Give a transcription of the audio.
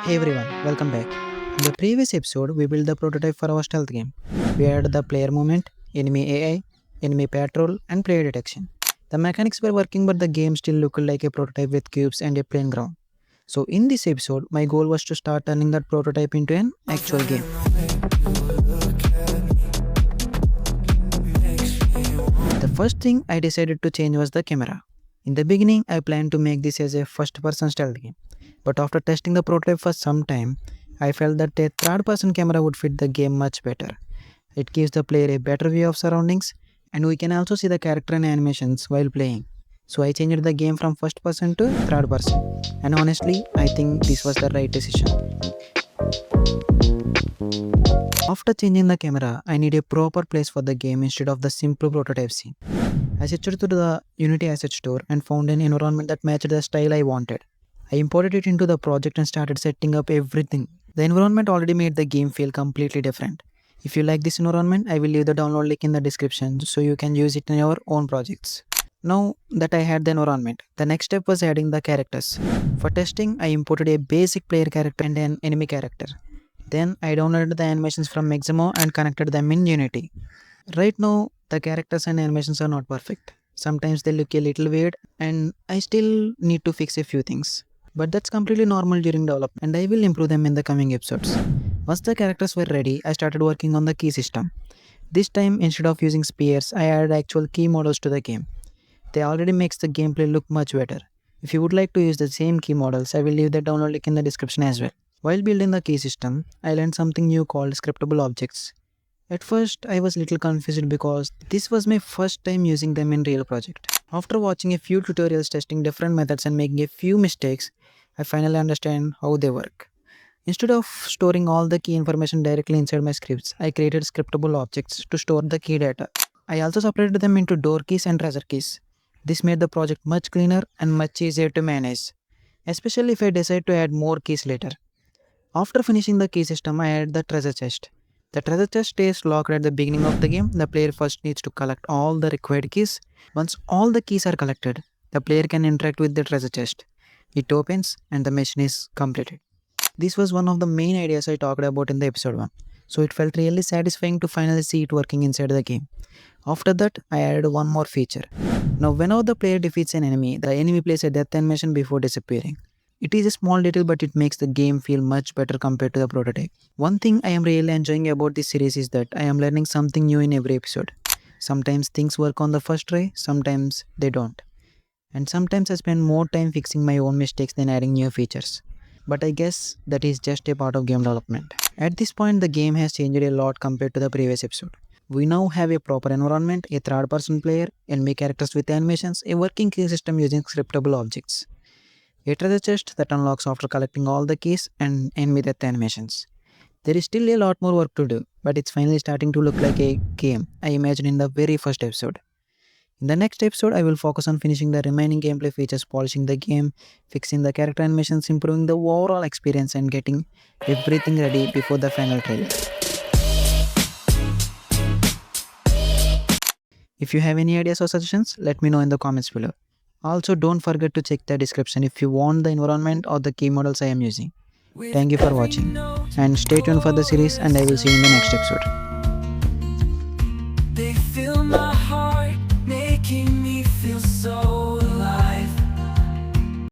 Hey everyone, welcome back. In the previous episode, we built the prototype for our stealth game. We added the player movement, enemy AI, enemy patrol, and player detection. The mechanics were working, but the game still looked like a prototype with cubes and a plain ground. So, in this episode, my goal was to start turning that prototype into an actual game. The first thing I decided to change was the camera. In the beginning, I planned to make this as a first-person stealth game, but after testing the prototype for some time, I felt that a third-person camera would fit the game much better. It gives the player a better view of surroundings, and we can also see the character and animations while playing. So I changed the game from first person to third person, and honestly, I think this was the right decision. After changing the camera, I need a proper place for the game instead of the simple prototype scene. I switched to the Unity asset store and found an environment that matched the style I wanted. I imported it into the project and started setting up everything. The environment already made the game feel completely different. If you like this environment, I will leave the download link in the description so you can use it in your own projects. Now that I had the environment, the next step was adding the characters. For testing, I imported a basic player character and an enemy character. Then I downloaded the animations from Mixamo and connected them in Unity. Right now, the characters and animations are not perfect. Sometimes they look a little weird and I still need to fix a few things. But that's completely normal during development and I will improve them in the coming episodes. Once the characters were ready, I started working on the key system. This time, instead of using spears, I added actual key models to the game. They already makes the gameplay look much better. If you would like to use the same key models, I will leave the download link in the description as well. While building the key system, I learned something new called Scriptable Objects. At first, I was a little confused because this was my first time using them in real project. After watching a few tutorials testing different methods and making a few mistakes, I finally understand how they work. Instead of storing all the key information directly inside my scripts, I created scriptable objects to store the key data. I also separated them into door keys and treasure keys. This made the project much cleaner and much easier to manage, especially if I decide to add more keys later. After finishing the key system, I added the treasure chest. The treasure chest stays locked at the beginning of the game. The player first needs to collect all the required keys. Once all the keys are collected, the player can interact with the treasure chest. It opens and the mission is completed. This was one of the main ideas I talked about in the episode 1. So it felt really satisfying to finally see it working inside the game. After that, I added one more feature. Now whenever the player defeats an enemy, the enemy plays a death animation before disappearing. It is a small detail, but it makes the game feel much better compared to the prototype. One thing I am really enjoying about this series is that I am learning something new in every episode. Sometimes things work on the first try, sometimes they don't. And sometimes I spend more time fixing my own mistakes than adding new features. But I guess that is just a part of game development. At this point, the game has changed a lot compared to the previous episode. We now have a proper environment, a third-person player, enemy characters with animations, a working key system using scriptable objects, a treasure chest that unlocks after collecting all the keys, and enemy death animations. There is still a lot more work to do, but it's finally starting to look like a game I imagined in the very first episode. In the next episode, I will focus on finishing the remaining gameplay features, polishing the game, fixing the character animations, improving the overall experience, and getting everything ready before the final trailer. If you have any ideas or suggestions, let me know in the comments below. Also, don't forget to check the description if you want the environment or the key models I am using. Thank you for watching and stay tuned for the series, and I will see you in the next episode.